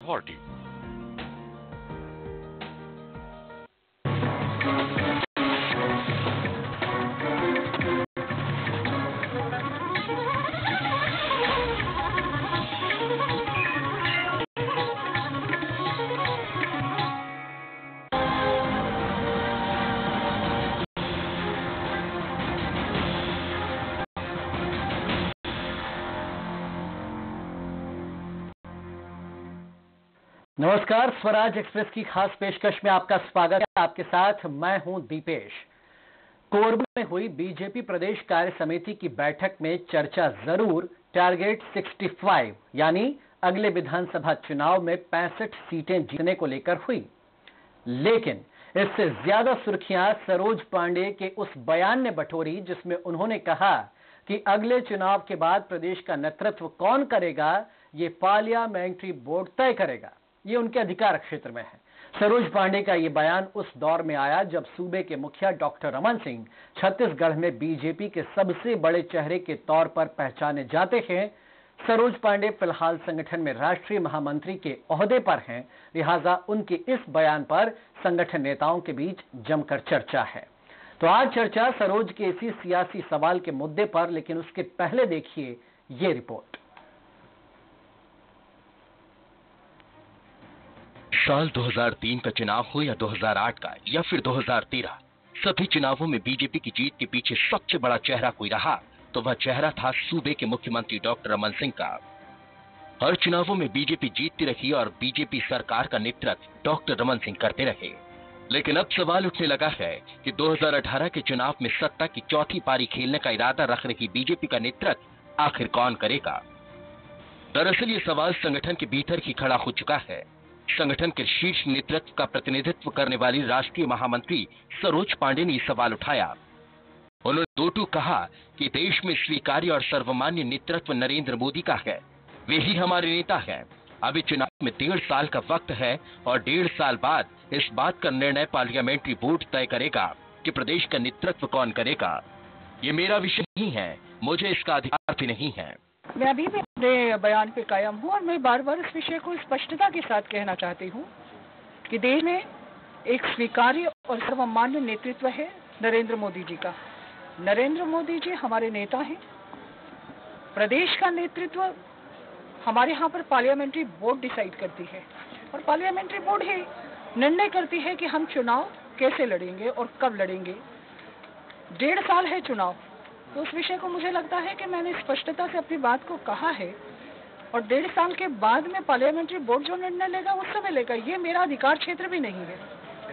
Authority. नमस्कार, Swaraj express की खास पेशकश में आपका स्वागत है। आपके साथ मैं हूं दीपेश। कोरबा में हुई बीजेपी प्रदेश कार्य समिति की बैठक में चर्चा जरूर टारगेट 65 यानी अगले विधानसभा चुनाव में 65 सीटें जीतने को लेकर हुई, लेकिन इससे ज्यादा सुर्खियां सरोज पांडे के उस बयान ने बटोरी जिसमें उन्होंने कहा कि अगले चुनाव के बाद प्रदेश का नेतृत्व कौन करेगा ये पार्लियामेंट्री बोर्ड तय करेगा। ये उनके अधिकार क्षेत्र में है। सरोज पांडे का ये बयान उस दौर में आया जब सूबे के मुखिया डॉक्टर रमन सिंह छत्तीसगढ़ में बीजेपी के सबसे बड़े चेहरे के तौर पर पहचाने जाते हैं। सरोज पांडे फिलहाल संगठन में राष्ट्रीय महामंत्री के ओहदे पर हैं, लिहाजा उनके इस बयान पर संगठन नेताओं के बीच जमकर चर्चा है। तो आज चर्चा सरोज के इसी सियासी सवाल के मुद्दे पर, लेकिन उसके पहले देखिए ये रिपोर्ट। साल 2003 का चुनाव हो या 2008 का या फिर 2013, सभी चुनावों में बीजेपी की जीत के पीछे सबसे बड़ा चेहरा कोई रहा तो वह चेहरा था सूबे के मुख्यमंत्री डॉक्टर रमन सिंह का। हर चुनावों में बीजेपी जीतती रही और बीजेपी सरकार का नेतृत्व डॉक्टर रमन सिंह करते रहे। लेकिन अब सवाल उठने लगा है कि 2018 के चुनाव में सत्ता की चौथी पारी खेलने का इरादा रख रही बीजेपी का नेतृत्व आखिर कौन करेगा। दरअसल ये सवाल संगठन के भीतर ही खड़ा हो चुका है। संगठन के शीर्ष नेतृत्व का प्रतिनिधित्व करने वाली राष्ट्रीय महामंत्री सरोज पांडे ने सवाल उठाया। उन्होंने दो टूक कहा कि देश में स्वीकार्य और सर्वमान्य नेतृत्व नरेंद्र मोदी का है, वे ही हमारे नेता हैं। अभी चुनाव में 1.5 साल का वक्त है और 1.5 साल बाद इस बात का निर्णय पार्लियामेंट्री बोर्ड तय करेगा कि प्रदेश का नेतृत्व कौन करेगा। ये मेरा विषय नहीं है, मुझे इसका अधिकार भी नहीं है। मैं अभी भी अपने बयान पे कायम हूँ और मैं बार बार इस विषय को स्पष्टता के साथ कहना चाहती हूँ कि देश में एक स्वीकार्य और सर्वमान्य नेतृत्व है नरेंद्र मोदी जी का। नरेंद्र मोदी जी हमारे नेता हैं। प्रदेश का नेतृत्व हमारे यहाँ पर पार्लियामेंट्री बोर्ड डिसाइड करती है और पार्लियामेंट्री बोर्ड ही निर्णय करती है कि हम चुनाव कैसे लड़ेंगे और कब लड़ेंगे। 1.5 साल है चुनाव, तो उस विषय को मुझे लगता है कि मैंने स्पष्टता से अपनी बात को कहा है और 1.5 साल के बाद में पार्लियामेंट्री बोर्ड जो निर्णय लेगा उस समय लेगा। ये मेरा अधिकार क्षेत्र भी नहीं है,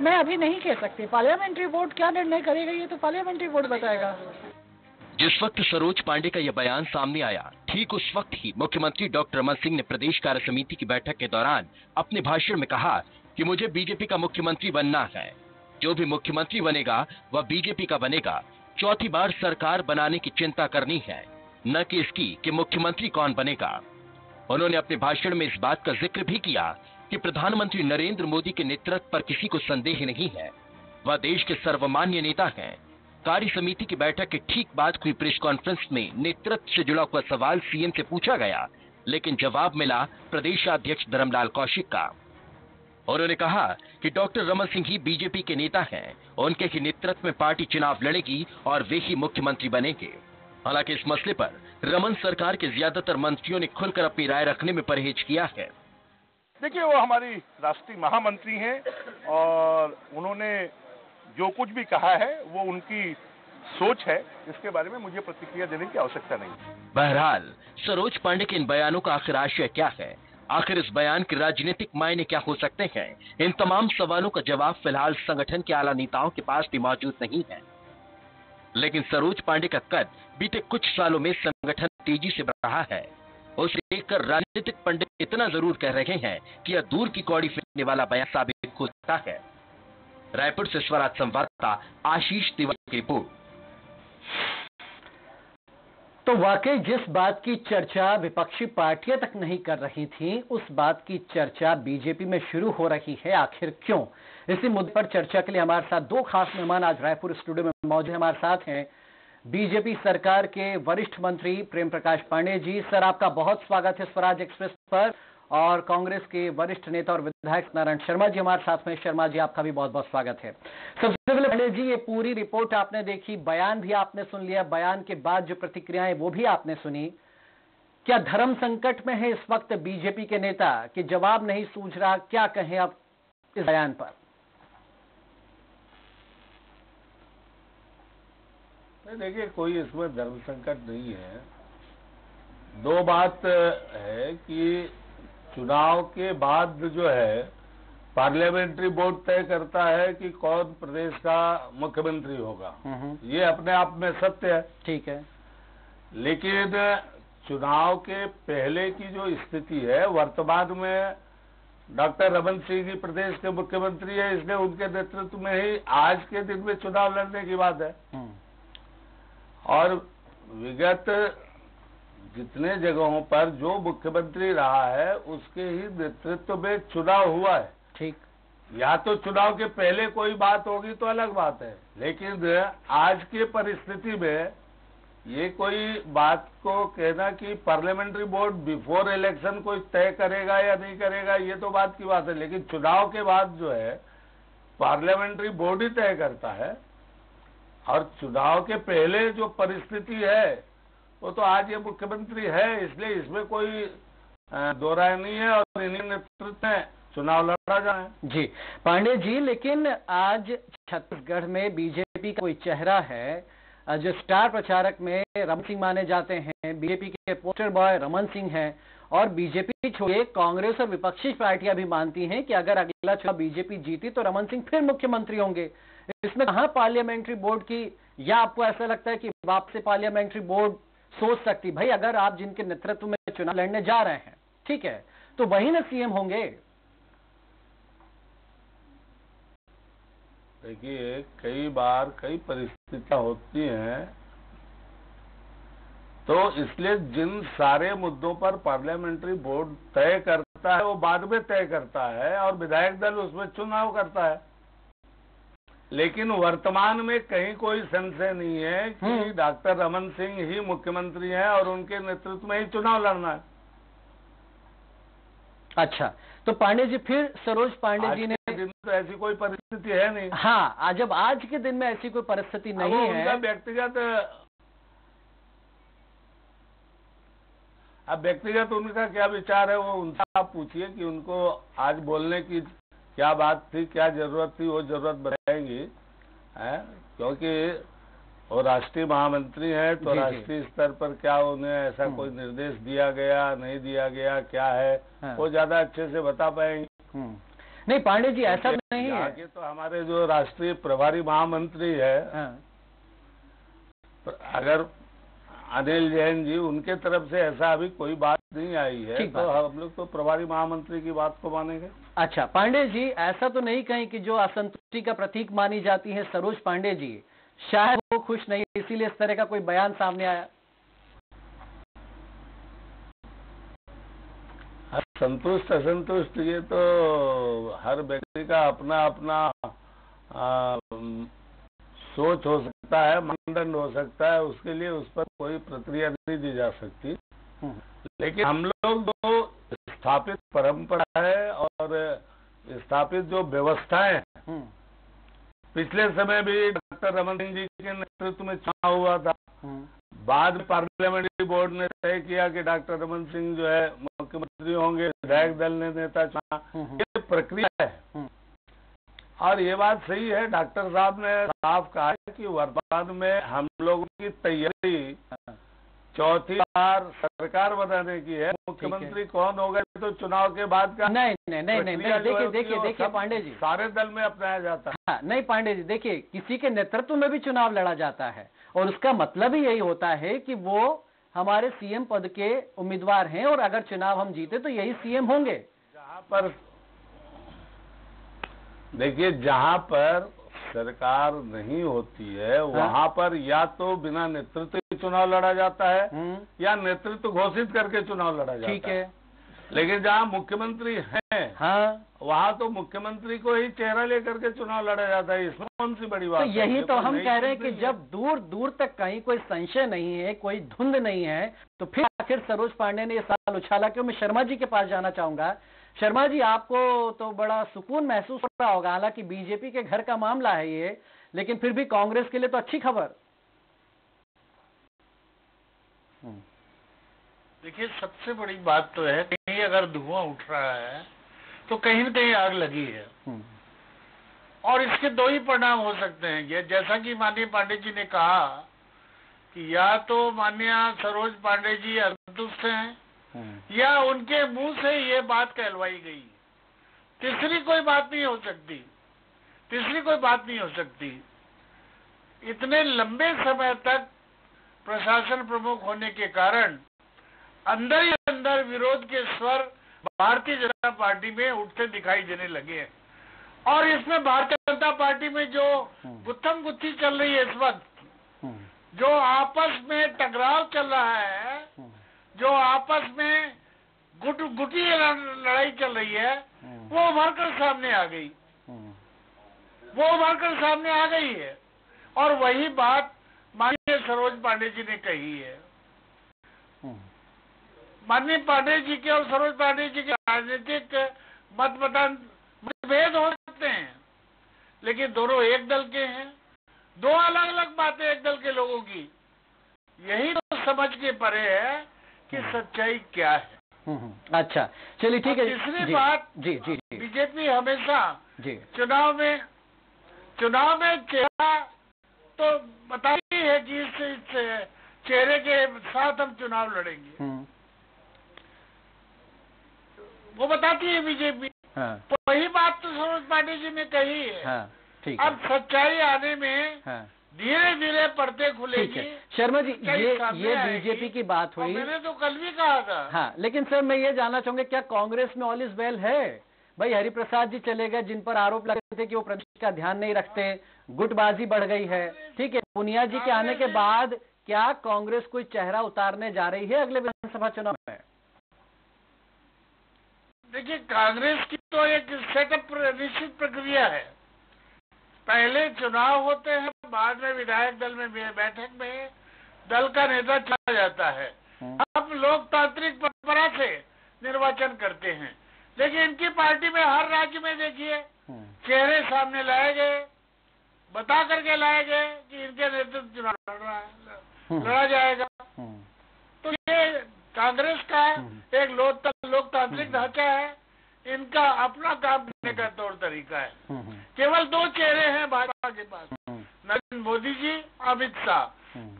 मैं अभी नहीं कह सकती। पार्लियामेंट्री बोर्ड क्या निर्णय करेगा ये तो पार्लियामेंट्री बोर्ड बताएगा। जिस वक्त सरोज पांडे का यह बयान सामने आया, ठीक उस वक्त ही मुख्यमंत्री डॉक्टर रमन सिंह ने प्रदेश कार्य समिति की बैठक के दौरान अपने भाषण में कहा कि मुझे बीजेपी का मुख्यमंत्री बनना है। जो भी मुख्यमंत्री बनेगा वह बीजेपी का बनेगा। चौथी बार सरकार बनाने की चिंता करनी है, न कि इसकी कि मुख्यमंत्री कौन बनेगा। उन्होंने अपने भाषण में इस बात का जिक्र भी किया कि प्रधानमंत्री नरेंद्र मोदी के नेतृत्व पर किसी को संदेह नहीं है, वह देश के सर्वमान्य नेता हैं। कार्य समिति की बैठक के ठीक बाद हुई प्रेस कॉन्फ्रेंस में नेतृत्व से जुड़ा हुआ सवाल सीएम से पूछा गया, लेकिन जवाब मिला प्रदेशाध्यक्ष धर्मलाल कौशिक का। उन्होंने कहा कि डॉक्टर रमन सिंह ही बीजेपी के नेता हैं, उनके ही नेतृत्व में पार्टी चुनाव लड़ेगी और वे ही मुख्यमंत्री बनेंगे। हालांकि इस मसले पर रमन सरकार के ज्यादातर मंत्रियों ने खुलकर अपनी राय रखने में परहेज किया है। देखिए, वो हमारी राष्ट्रीय महामंत्री हैं और उन्होंने जो कुछ भी कहा है वो उनकी सोच है, इसके बारे में मुझे प्रतिक्रिया देने की आवश्यकता नहीं। बहरहाल सरोज पांडे के इन बयानों का आखिर आशय क्या है, आखिर इस बयान के राजनीतिक मायने क्या हो सकते हैं, इन तमाम सवालों का जवाब फिलहाल संगठन के आला नेताओं के पास भी मौजूद नहीं है। लेकिन सरोज पांडे का कद बीते कुछ सालों में संगठन तेजी से बढ़ रहा है। उसे देखकर राजनीतिक पंडित इतना जरूर कह रहे हैं कि यह दूर की कौड़ी फेंकने वाला बयान साबित हो सकता है। रायपुर से स्वराज संवाददाता आशीष तिवारी की रिपोर्ट। तो वाकई जिस बात की चर्चा विपक्षी पार्टियां तक नहीं कर रही थीं, उस बात की चर्चा बीजेपी में शुरू हो रही है। आखिर क्यों? इसी मुद्दे पर चर्चा के लिए हमारे साथ दो खास मेहमान आज रायपुर स्टूडियो में मौजूद हैं। हमारे साथ हैं बीजेपी सरकार के वरिष्ठ मंत्री प्रेम प्रकाश पांडे जी। सर, आपका बहुत स्वागत है स्वराज एक्सप्रेस पर। और कांग्रेस के वरिष्ठ नेता और विधायक नारायण शर्मा जी हमारे साथ में। शर्मा जी, आपका भी बहुत बहुत स्वागत है। सबसे पहले पांडे जी, ये पूरी रिपोर्ट आपने देखी, बयान भी आपने सुन लिया, बयान के बाद जो प्रतिक्रियाएं वो भी आपने सुनी। क्या धर्म संकट में है इस वक्त बीजेपी के नेता कि जवाब नहीं सूझ रहा? क्या कहें आप इस बयान पर? देखिए, कोई इसमें धर्म संकट नहीं है। दो बात है कि चुनाव के बाद जो है पार्लियामेंट्री बोर्ड तय करता है कि कौन प्रदेश का मुख्यमंत्री होगा। ये अपने आप में सत्य है, ठीक है। लेकिन चुनाव के पहले की जो स्थिति है, वर्तमान में डॉक्टर रमन सिंह जी प्रदेश के मुख्यमंत्री है, इसलिए उनके नेतृत्व में ही आज के दिन में चुनाव लड़ने की बात है। और विगत जितने जगहों पर जो मुख्यमंत्री रहा है उसके ही नेतृत्व में चुनाव हुआ है। ठीक, या तो चुनाव के पहले कोई बात होगी तो अलग बात है, लेकिन आज की परिस्थिति में ये कोई बात को कहना कि पार्लियामेंट्री बोर्ड बिफोर इलेक्शन कोई तय करेगा या नहीं करेगा, ये तो बात की बात है। लेकिन चुनाव के बाद जो है पार्लियामेंट्री बोर्ड ही तय करता है। और चुनाव के पहले जो परिस्थिति है वो तो आज ये मुख्यमंत्री है, इसलिए इसमें कोई दो राय नहीं है और इन्हीं नेतृत्व में चुनाव लड़ा जाए। जी पांडे जी, लेकिन आज छत्तीसगढ़ में बीजेपी का कोई चेहरा है जो स्टार प्रचारक में रमन सिंह माने जाते हैं, बीजेपी के पोस्टर बॉय रमन सिंह हैं, और बीजेपी छोड़िए कांग्रेस और विपक्षी पार्टियां भी मानती हैं कि अगर अगला चुनाव बीजेपी जीती तो रमन सिंह फिर मुख्यमंत्री होंगे। इसमें कहां पार्लियामेंट्री बोर्ड की, या आपको ऐसा लगता है कि वापस पार्लियामेंट्री बोर्ड सोच सकती, भाई अगर आप जिनके नेतृत्व में चुनाव लड़ने जा रहे हैं, ठीक है, तो वही ना सीएम होंगे? देखिए, कई बार कई परिस्थितियां होती हैं, तो इसलिए जिन सारे मुद्दों पर पार्लियामेंट्री बोर्ड तय करता है वो बाद में तय करता है और विधायक दल उसमें चुनाव करता है। लेकिन वर्तमान में कहीं कोई संशय नहीं है कि डॉक्टर रमन सिंह ही मुख्यमंत्री हैं और उनके नेतृत्व में ही चुनाव लड़ना है। अच्छा, तो पांडे जी, फिर सरोज पांडे जी ने दिन तो ऐसी कोई परिस्थिति है नहीं। हाँ, जब आज के दिन में ऐसी कोई परिस्थिति नहीं है, उनका व्यक्तिगत उनका क्या विचार है वो उनसे आप पूछिए कि उनको आज बोलने की क्या बात थी, क्या जरूरत थी, वो जरूरत बताएंगी है, क्योंकि वो राष्ट्रीय महामंत्री हैं, तो राष्ट्रीय स्तर पर क्या उन्हें ऐसा कोई निर्देश दिया गया, नहीं दिया गया, क्या है, वो ज्यादा अच्छे से बता पाएंगे। नहीं पांडे जी, ऐसा नहीं है। आगे तो हमारे जो राष्ट्रीय प्रभारी महामंत्री है, अगर अनिल जैन जी, उनके तरफ से ऐसा अभी कोई बात नहीं आई है, तो हम लोग तो प्रभारी महामंत्री की बात को मानेंगे। अच्छा पांडे जी, ऐसा तो नहीं कहीं कि जो असंतुष्टि का प्रतीक मानी जाती है सरोज पांडे जी, शायद वो खुश नहीं, इसीलिए इस तरह का कोई बयान सामने आया? संतुष्ट असंतुष्ट ये तो हर व्यक्ति का अपना अपना सोच हो सकता है, मानदंड हो सकता है, उसके लिए उस पर कोई प्रक्रिया नहीं दी जा सकती। लेकिन हम लोग जो स्थापित परंपरा है और स्थापित जो व्यवस्थाएं हैं, पिछले समय भी डॉक्टर रमन सिंह जी के नेतृत्व में चुनाव हुआ था, बाद में पार्लियामेंट्री बोर्ड ने तय किया कि डॉक्टर रमन सिंह जो है मुख्यमंत्री होंगे, विधायक दल ने नेता चुना, ये प्रक्रिया है। और ये बात सही है, डॉक्टर साहब ने साफ कहा है कि वर्तमान में हम लोगों की तैयारी चौथी बार सरकार बनाने की है। मुख्यमंत्री कौन होगा तो चुनाव के बाद का नहीं, देखिए पांडे जी, सारे दल में अपनाया जाता है। हाँ, नहीं पांडे जी, देखिए किसी के नेतृत्व में भी चुनाव लड़ा जाता है और उसका मतलब ही यही होता है कि वो हमारे सीएम पद के उम्मीदवार हैं और अगर चुनाव हम जीते तो यही सीएम होंगे। जहां पर देखिए, जहां पर सरकार नहीं होती है वहां पर या तो बिना नेतृत्व के चुनाव लड़ा जाता है या नेतृत्व घोषित करके चुनाव लड़ा जाता है। ठीक है, लेकिन जहाँ मुख्यमंत्री हैं, हाँ, वहाँ तो मुख्यमंत्री को ही चेहरा लेकर के चुनाव लड़ा जाता है। इसमें कौन सी बड़ी बात तो है? यही ये तो कोई हम नई कह रहे हैं चीज कि नहीं जब दूर दूर तक कहीं कोई संशय नहीं है, कोई धुंध नहीं है, तो फिर आखिर सरोज पांडे ने ये सवाल उछाला। क्यों? मैं शर्मा जी के पास जाना चाहूंगा। शर्मा जी, आपको तो बड़ा सुकून महसूस हो रहा होगा, हालांकि बीजेपी के घर का मामला है ये, लेकिन फिर भी कांग्रेस के लिए तो अच्छी खबर। देखिए, सबसे बड़ी बात तो है, कहीं अगर धुआं उठ रहा है तो कहीं न कहीं आग लगी है, और इसके दो ही परिणाम हो सकते हैं। ये जैसा कि माननीय पांडे जी ने कहा कि या तो माननीय सरोज पांडे जी असंतुष्ट हैं या उनके मुंह से ये बात कहलवाई गई। तीसरी कोई बात नहीं हो सकती, तीसरी कोई बात नहीं हो सकती। इतने लंबे समय तक प्रशासन प्रमुख होने के कारण अंदर ही अंदर विरोध के स्वर भारतीय जनता पार्टी में उठते दिखाई देने लगे हैं, और इसमें भारतीय जनता पार्टी में जो गुत्थम गुत्थी चल रही है इस वक्त, जो आपस में टकराव चल रहा है, जो आपस में गुटी लड़ाई चल रही है, वो उभर कर सामने आ गई, वो उभर कर सामने आ गई है। और वही बात माननीय सरोज पांडे जी ने कही है। माननीय पांडे जी के और सरोज पांडे जी के राजनीतिक मतभेद हो सकते हैं, लेकिन दोनों एक दल के हैं। दो अलग अलग बातें एक दल के लोगों की, यही तो समझ के परे है कि सच्चाई क्या है। अच्छा, चलिए ठीक है। तीसरी बात, जी जी जी, बीजेपी हमेशा जी चुनाव में चेहरा तो बताती है कि इस चेहरे के साथ हम चुनाव लड़ेंगे, वो बताती है बीजेपी। हाँ, तो वही बात तो सरोज पांडे जी ने कही है। हाँ, ठीक है। अब सच्चाई आने में हाँ, धीरे धीरे पर्दे ठीक खुलेगी। है। शर्मा जी, सच्चाई सामने ये आएगी। बीजेपी की बात और हुई। मैंने तो कल भी कहा था। हाँ, लेकिन सर मैं ये जानना चाहूंगा, क्या कांग्रेस में ऑल इज वेल है? भाई हरिप्रसाद जी चले गए, जिन पर आरोप लगे थे कि वो प्रदेश का ध्यान नहीं रखते, गुटबाजी बढ़ गई है, ठीक है। पुनिया जी के आने के बाद क्या कांग्रेस कोई चेहरा उतारने जा रही है अगले विधानसभा चुनाव में? देखिए, कांग्रेस की तो एक सेटअप निश्चित प्रक्रिया है। पहले चुनाव होते हैं, बाद में विधायक दल में बैठक में दल का नेता चला जाता है। अब लोकतांत्रिक परंपरा से निर्वाचन करते हैं, लेकिन इनकी पार्टी में हर राज्य में देखिए चेहरे सामने लाए गए, बता करके लाए गए कि इनके नेतृत्व चुनाव लड़ा जाएगा। तो ये कांग्रेस का एक लोकतांत्रिक ढांचा है, इनका अपना काम करने का तौर तरीका है। केवल दो चेहरे हैं भाजपा के पास, नरेंद्र मोदी जी, अमित शाह।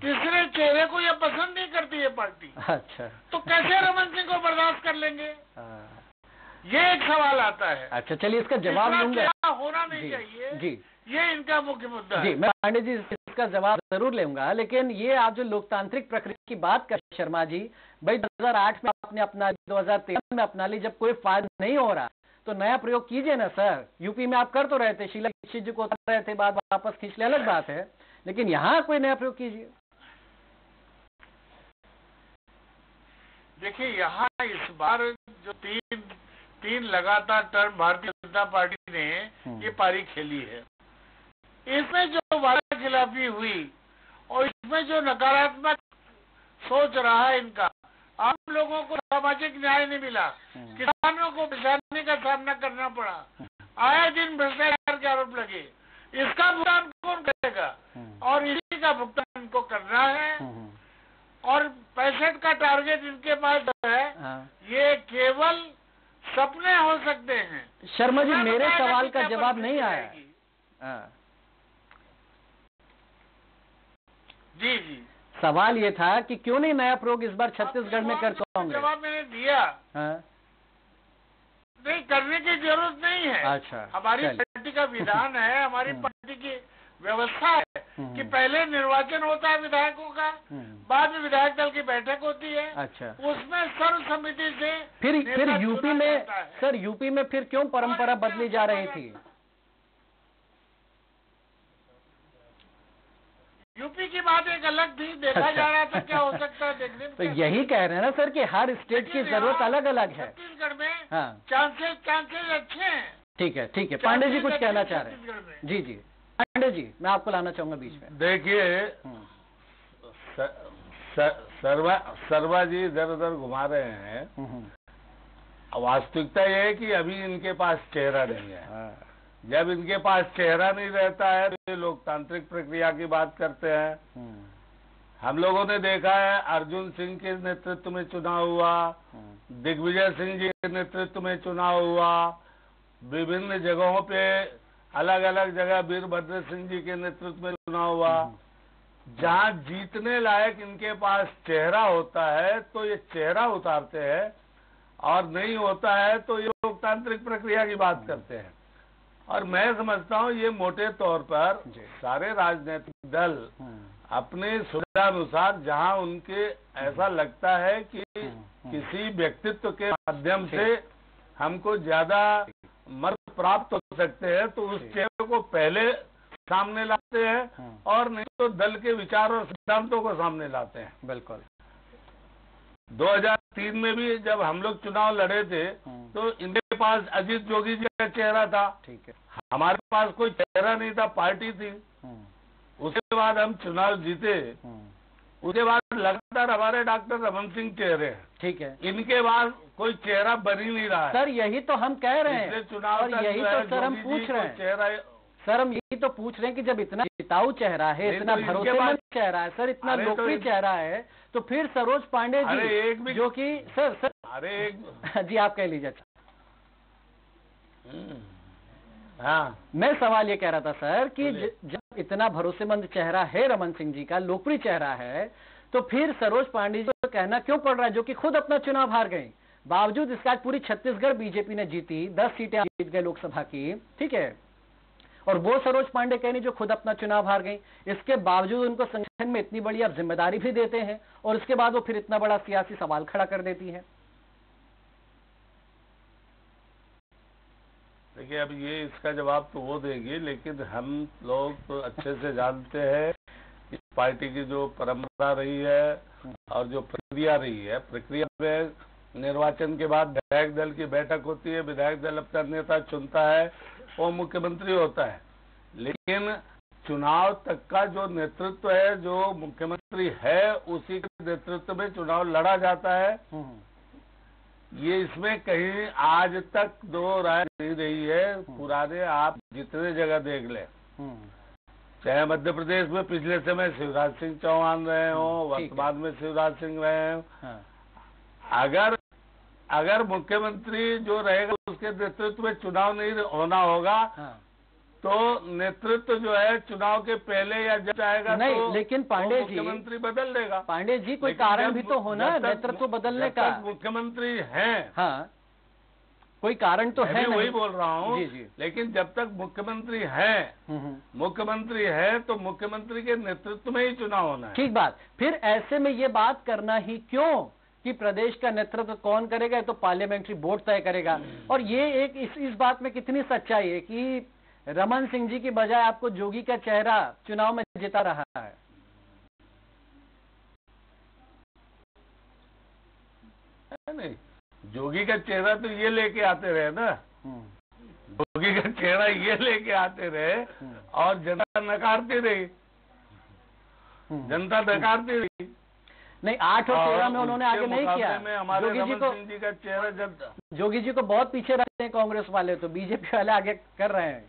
तीसरे चेहरे को ये पसंद नहीं करती है पार्टी। अच्छा, तो कैसे रमन सिंह को बर्दाश्त कर लेंगे? ये एक सवाल आता है। अच्छा, चलिए इसका जवाब लूंगा। होना नहीं चाहिए जी, ये इनका मुख्य मुद्दा है। जी, मैं पांडे जी इसका जवाब जरूर लूंगा, लेकिन ये आप जो लोकतांत्रिक प्रक्रिया की बात कर शर्मा जी, भाई 2008 में आपने अपना, 2013 में अपना ली, जब कोई फायदा नहीं हो रहा तो नया प्रयोग कीजिए ना सर। यूपी में आप कर तो रहे थे, शीला दीक्षित जी को उतार रहे थे, बाद वापस खींच ले, अलग बात है, लेकिन यहाँ कोई नया प्रयोग कीजिए। देखिए, यहाँ इस बार जो तीन लगातार टर्म भारतीय जनता पार्टी ने ये पारी खेली है, इसमें जो वादा खिलाफी हुई और इसमें जो नकारात्मक सोच रहा है इनका, आम लोगों को सामाजिक न्याय नहीं मिला, किसानों को परेशानी का सामना करना पड़ा, आए दिन भ्रष्टाचार के आरोप लगे, इसका भुगतान कौन करेगा? और इसी का भुगतान इनको करना है। और 65 का टारगेट इनके पास है, ये केवल सपने हो सकते हैं। शर्मा जी, मेरे सवाल का जवाब नहीं आया। जी जी, सवाल ये था कि क्यों नहीं नया प्रयोग इस बार छत्तीसगढ़ में कर कांग्रेस? जवाब मैंने दिया। नहीं, करने की जरूरत नहीं है। अच्छा, हमारी पार्टी का विधान है, हमारी पार्टी की व्यवस्था है कि पहले निर्वाचन होता है विधायकों का, बाद में विधायक दल की बैठक होती है। अच्छा, उसमें सर्वसम्मति से फिर यूपी में सर, यूपी में फिर क्यों परंपरा बदली जा रही थी? यूपी की बात एक अलग थी, देखा जा रहा था क्या हो सकता है देखने में। तो यही कह रहे हैं ना सर कि हर स्टेट की जरूरत अलग अलग है। छत्तीसगढ़ में हाँ, चांसेस अच्छे हैं। ठीक है, पांडे जी कुछ कहना चाह रहे हैं। जी, पांडे जी, मैं आपको लाना चाहूंगा बीच में। देखिए, सर्वा जी इधर उधर घुमा रहे हैं। वास्तविकता यह है कि अभी इनके पास चेहरा नहीं है। जब इनके पास चेहरा नहीं रहता है तो ये लोकतांत्रिक प्रक्रिया की बात करते हैं। हम लोगों ने देखा है, अर्जुन सिंह के नेतृत्व में चुनाव हुआ, दिग्विजय सिंह जी के नेतृत्व में चुनाव हुआ, विभिन्न जगहों पे अलग अलग जगह वीरभद्र सिंह जी के नेतृत्व में चुनाव हुआ। जहां जीतने लायक इनके पास चेहरा होता है तो ये चेहरा उतारते हैं, और नहीं होता है तो ये लोकतांत्रिक प्रक्रिया की बात करते हैं। और मैं समझता हूं ये मोटे तौर पर सारे राजनीतिक दल अपने सुविधानुसार जहां उनके ऐसा लगता है कि किसी व्यक्तित्व के माध्यम से हमको ज्यादा मत प्राप्त हो सकते हैं तो उस चेहरे को पहले सामने लाते हैं, और नहीं तो दल के विचार और सिद्धांतों को सामने लाते हैं। बिल्कुल। 2003 में भी जब हम लोग चुनाव लड़े थे तो इनके पास अजीत जोगी जी का चेहरा था। ठीक है। हमारे पास कोई चेहरा नहीं था, पार्टी थी। उसके बाद हम चुनाव जीते। उसके बाद लगातार हमारे डॉक्टर रमन सिंह चेहरे हैं। ठीक है। इनके बाद कोई चेहरा बन ही नहीं रहा है। सर यही तो हम कह रहे हैं, चुनाव और यही तो सर हम पूछ रहे हैं। चेहरा सर हम यही तो पूछ रहे हैं कि जब इतना जिताऊ चेहरा है, इतना भरोसेमंद चेहरा है सर, इतना लोकप्रिय चेहरा है, तो फिर सरोज पांडे जी जो कि सर जी आप कह लीजिए। हाँ, मैं सवाल ये कह रहा था सर कि जब इतना भरोसेमंद चेहरा है रमन सिंह जी का, लोकप्रिय चेहरा है, तो फिर सरोज पांडे जी को कहना क्यों पड़ रहा है, जो कि खुद अपना चुनाव हार गए। बावजूद इसका पूरी छत्तीसगढ़ बीजेपी ने जीती, 10 सीटें जीत गए लोकसभा की, ठीक है, और वो सरोज पांडे कहनी जो खुद अपना चुनाव हार गई। इसके बावजूद उनको संगठन में इतनी बड़ी आप जिम्मेदारी भी देते हैं, और उसके बाद वो फिर इतना बड़ा सियासी सवाल खड़ा कर देती है। देखिए, अब ये इसका जवाब तो वो देगी, लेकिन हम लोग तो अच्छे से जानते हैं कि पार्टी की जो परंपरा रही है और जो प्रक्रिया रही है, प्रक्रिया में निर्वाचन के बाद विधायक दल की बैठक होती है, विधायक दल अपना नेता चुनता है, वो मुख्यमंत्री होता है। लेकिन चुनाव तक का जो नेतृत्व है, जो मुख्यमंत्री है, उसी के नेतृत्व में चुनाव लड़ा जाता है। ये इसमें कहीं आज तक दो राय नहीं रही है। पुराने आप जितने जगह देख ले, चाहे मध्य प्रदेश में पिछले समय शिवराज सिंह चौहान रहे हो, वर्तमान में शिवराज सिंह रहे हो, अगर मुख्यमंत्री जो रहेगा उसके नेतृत्व में चुनाव नहीं होना होगा, तो नेतृत्व जो है चुनाव के पहले या जब आएगा नहीं, तो लेकिन पांडे जी मुख्यमंत्री बदल देगा। पांडे जी कोई कारण भी तो होना नेतृत्व बदलने का। मुख्यमंत्री हैं, हाँ, कोई कारण तो है। वही बोल रहा हूँ। जी। लेकिन जब तक मुख्यमंत्री है तो मुख्यमंत्री के नेतृत्व में ही चुनाव होना है। ठीक बात। फिर ऐसे में ये बात करना ही क्यों कि प्रदेश का नेतृत्व कौन करेगा, तो पार्लियामेंट्री बोर्ड तय करेगा। और ये एक इस बात में कितनी सच्चाई है कि रमन सिंह जी की बजाय आपको जोगी का चेहरा चुनाव में जिता रहा है। नहीं, जोगी का चेहरा तो ये लेके आते रहे ना, जोगी का चेहरा ये लेके आते रहे, और जनता नकारती रही, जनता नकारती रही। नहीं, 8 और 13 में उन्होंने आगे नहीं किया। जोगी जी का चेहरा जोगी जी को बहुत पीछे रखते हैं कांग्रेस वाले, तो बीजेपी वाले आगे कर रहे हैं।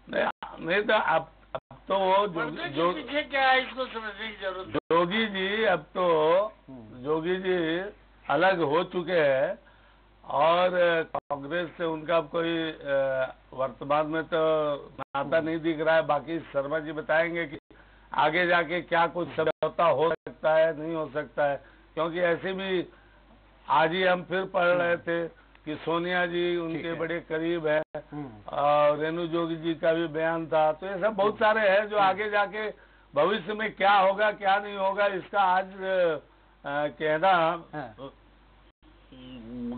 नहीं तो अब तो वो पीछे क्या है इसको समझने की जरूरत। जोगी जी अब तो जोगी जी अलग हो चुके हैं, और कांग्रेस से उनका कोई वर्तमान में तो नाता नहीं दिख रहा है। बाकी शर्मा जी बताएंगे कि आगे जाके क्या कुछ समझौता हो सकता है, नहीं हो सकता है, क्योंकि ऐसे भी आज ही हम फिर पढ़ रहे थे कि सोनिया जी उनके बड़े करीब है, और रेणु जोगी जी का भी बयान था। तो ये सब बहुत सारे हैं जो आगे जाके भविष्य में क्या होगा क्या नहीं होगा, इसका आज कहना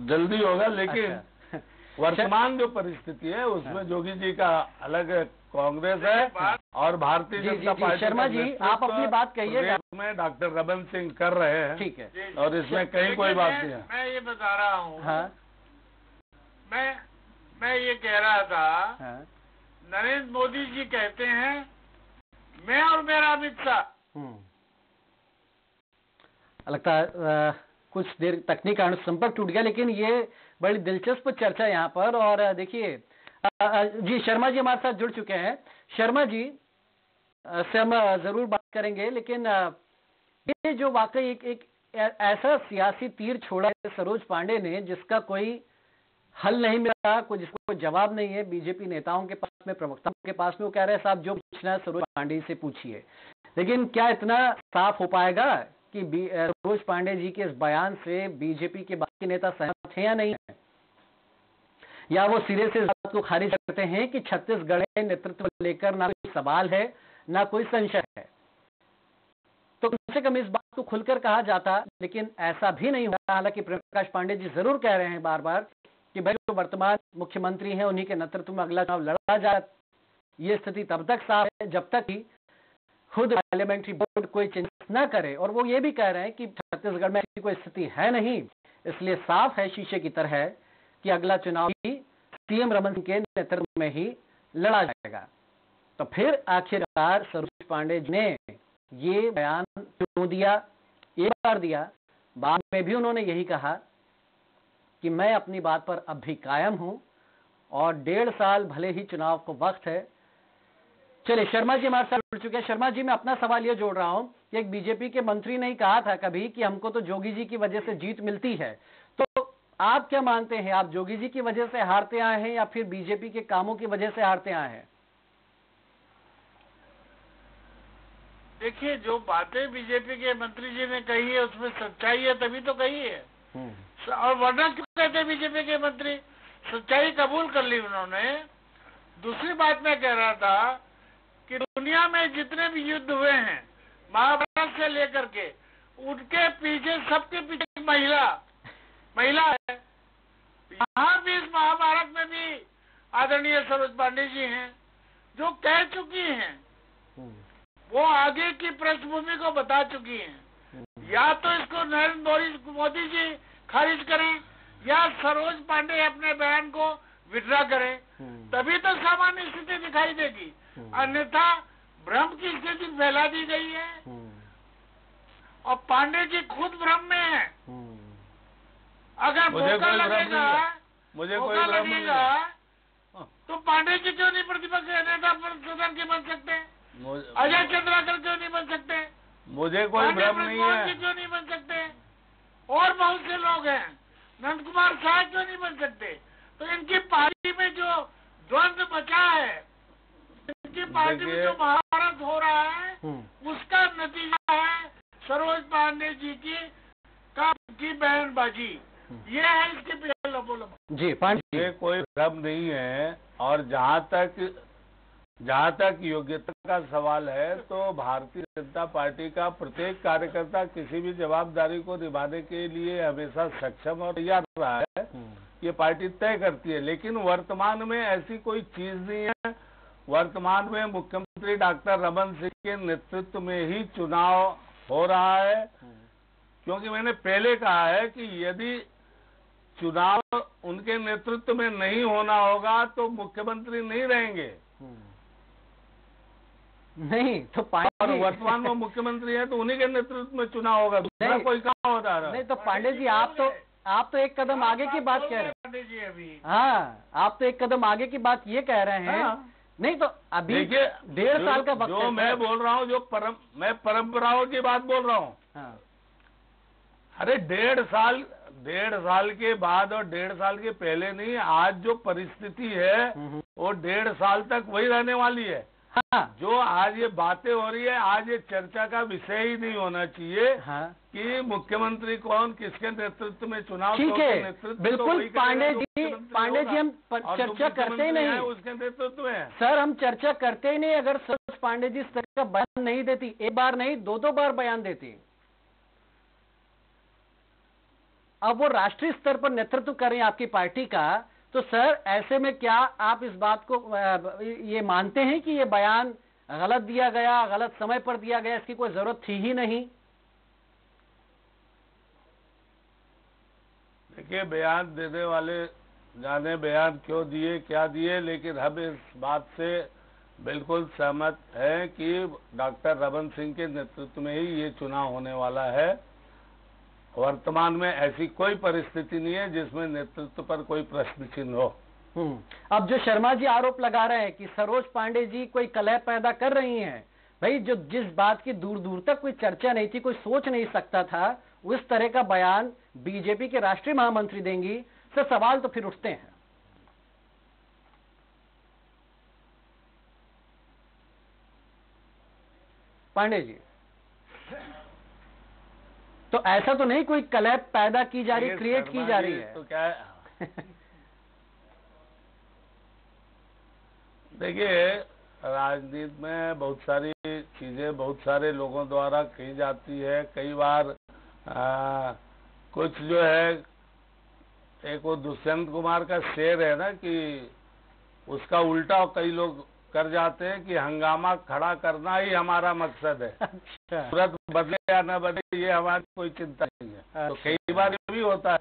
जल्दी होगा। लेकिन वर्तमान जो परिस्थिति है उसमें जोगी जी का अलग कांग्रेस है और भारतीय जनता पार्टी। शर्मा जी आप अपनी बात कहिए। में डॉक्टर रमन सिंह कर रहे हैं, ठीक है, और इसमें कहीं कोई बात नहीं है। मैं ये बता रहा हूँ, हाँ, मैं ये कह रहा था, हाँ, नरेंद्र मोदी जी कहते हैं मैं और मेरा अमित शाह। लगता है कुछ देर तकनीकी कारण संपर्क टूट गया, लेकिन ये बड़ी दिलचस्प चर्चा यहाँ पर। और देखिए जी शर्मा जी हमारे साथ जुड़ चुके हैं। शर्मा जी से हम जरूर बात करेंगे, लेकिन ये जो वाकई एक ऐसा सियासी तीर छोड़ा है सरोज पांडे ने जिसका कोई हल नहीं मिला, कोई जिसको कोई जवाब नहीं है बीजेपी नेताओं के पास में, प्रवक्ताओं के पास में। वो कह रहे हैं साहब जो पूछना है सरोज पांडे से पूछिए, लेकिन क्या इतना साफ हो पाएगा कि सरोज पांडे जी के इस बयान से बीजेपी के बाकी नेता सहमत हैं या नहीं है, या वो सिरे से इस बात को खारिज करते हैं कि छत्तीसगढ़ नेतृत्व लेकर ना कोई सवाल है ना कोई संशय है। तो कम से कम इस बात को खुलकर कहा जाता, लेकिन ऐसा भी नहीं हुआ। हालांकि प्रकाश पांडे जी जरूर कह रहे हैं बार बार कि भाई जो वर्तमान मुख्यमंत्री हैं उन्हीं के नेतृत्व में अगला चुनाव लड़ा जाए। ये स्थिति तब तक साफ है जब तक कि खुद पार्लियामेंट्री बोर्ड कोई चेंजेस न करे, और वो ये भी कह रहे हैं कि छत्तीसगढ़ में ऐसी कोई स्थिति है नहीं, इसलिए साफ है शीशे की तरह कि अगला चुनाव भी सीएम रमन सिंह के नेतृत्व में ही लड़ा जाएगा। तो फिर आखिरकार सरोज पांडे जी ने ये बयान क्यों दिया? एक बार दिया, बाद में भी उन्होंने यही कहा कि मैं अपनी बात पर अब भी कायम हूं और 1.5 साल भले ही चुनाव को वक्त है। चलिए शर्मा जी हमारे साथ जुड़ चुके हैं। शर्मा जी मैं अपना सवाल ये जोड़ रहा हूं कि एक बीजेपी के मंत्री ने कहा था कभी कि हमको तो जोगी जी की वजह से जीत मिलती है, तो आप क्या मानते हैं, आप जोगी जी की वजह से हारते आए हैं या फिर बीजेपी के कामों की वजह से हारते आए हैं? देखिए जो बातें बीजेपी के मंत्री जी ने कही है उसमें सच्चाई है तभी तो कही है, और वरना क्यों कहते बीजेपी के मंत्री? सच्चाई कबूल कर ली उन्होंने। दूसरी बात मैं कह रहा था कि दुनिया में जितने भी युद्ध हुए हैं महाभारत से लेकर के, उनके पीछे सबके पीछे महिला है। यहाँ भी इस महाभारत में भी आदरणीय सरोज पांडे जी हैं जो कह चुकी हैं, वो आगे की पृष्ठभूमि को बता चुकी हैं। या तो इसको नरेंद्र मोदी जी खारिज करें या सरोज पांडे अपने बयान को विड्रा करें, तभी तो सामान्य स्थिति दिखाई देगी। अन्यथा भ्रम की स्थिति फैला दी गई है और पांडे जी खुद भ्रम में है। अगर मौका लगेगा तो पांडे जी क्यों नहीं प्रतिपक्ष नेता सदन के बन सकते? अजय चंद्राकर क्यों नहीं बन सकते? मुझे कोई भ्रम नहीं है। क्यों नहीं बन सकते? और बहुत से लोग हैं, नंद कुमार शाह क्यों नहीं बन सकते? तो इनकी पार्टी में जो द्वंद्व बचा है, इनकी पार्टी में जो महाभारत हो रहा है, उसका नतीजा है सरोज पांडे जी की बयानबाजी। ये है इसके पीछे लबोलब। जी पांडे ये कोई भ्रम नहीं है। और जहाँ तक योग्यता का सवाल है तो भारतीय जनता पार्टी का प्रत्येक कार्यकर्ता किसी भी जवाबदारी को निभाने के लिए हमेशा सक्षम और तैयार रहा है। ये पार्टी तय करती है, लेकिन वर्तमान में ऐसी कोई चीज नहीं है। वर्तमान में मुख्यमंत्री डॉक्टर रमन सिंह के नेतृत्व में ही चुनाव हो रहा है, क्योंकि मैंने पहले कहा है कि यदि चुनाव उनके नेतृत्व में नहीं होना होगा तो मुख्यमंत्री नहीं रहेंगे। नहीं तो और वर्तमान में मुख्यमंत्री है तो उन्हीं के नेतृत्व में चुनाव होगा, दूसरा कोई कहाँ होता रहा। नहीं तो पांडे जी आप तो एक कदम आगे की बात कह रहे हैं। पांडे जी अभी आप तो एक कदम आगे की बात ये कह रहे हैं। नहीं तो अभी 1.5 साल का वक्त जो मैं बोल रहा हूँ, मैं परंपराओं की बात बोल रहा हूँ। अरे 1.5 साल के बाद और 1.5 साल के पहले नहीं, आज जो परिस्थिति है वो 1.5 साल तक वही रहने वाली है। जो आज ये बातें हो रही है, आज ये चर्चा का विषय ही नहीं होना चाहिए कि मुख्यमंत्री कौन, किसके नेतृत्व में चुनाव। ठीक है, बिल्कुल पांडे जी हम चर्चा करते ही नहीं, उसके नेतृत्व में सर हम चर्चा करते ही नहीं। अगर सरोज पांडे जी इस तरह का बयान नहीं देती, एक बार नहीं 2 बार बयान देती, अब वो राष्ट्रीय स्तर पर नेतृत्व कर रही हैं आपकी पार्टी का, तो सर ऐसे में क्या आप इस बात को ये मानते हैं कि ये बयान गलत दिया गया, गलत समय पर दिया गया, इसकी कोई जरूरत थी ही नहीं? देखिए, बयान देने वाले जाने बयान क्यों दिए, क्या दिए, लेकिन हम इस बात से बिल्कुल सहमत हैं कि डॉक्टर रमन सिंह के नेतृत्व में ही ये चुनाव होने वाला है। वर्तमान में ऐसी कोई परिस्थिति नहीं है जिसमें नेतृत्व पर कोई प्रश्न चिन्ह हो। अब जो शर्मा जी आरोप लगा रहे हैं कि सरोज पांडे जी कोई कलह पैदा कर रही हैं, भाई जो जिस बात की दूर दूर तक कोई चर्चा नहीं थी, कोई सोच नहीं सकता था, उस तरह का बयान बीजेपी के राष्ट्रीय महामंत्री देंगी, तो सवाल तो फिर उठते हैं। पांडे जी, तो ऐसा तो नहीं कोई कलह पैदा की जा रही, क्रिएट की जा रही है? तो क्या है देखिए, राजनीति में बहुत सारी चीजें बहुत सारे लोगों द्वारा की जाती है। कई बार कुछ जो है, एक वो दुष्यंत कुमार का शेर है ना कि उसका उल्टा कई लोग कर जाते हैं कि हंगामा खड़ा करना ही हमारा मकसद है। अच्छा। सूरत बदले या न बदले ये हमारी कोई चिंता नहीं है। तो कई बार ये भी होता है।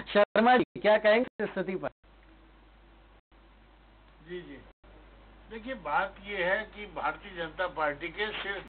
शर्मा जी क्या कहेंगे इस स्थिति पर? जी जी, देखिए बात ये है कि भारतीय जनता पार्टी के शीर्ष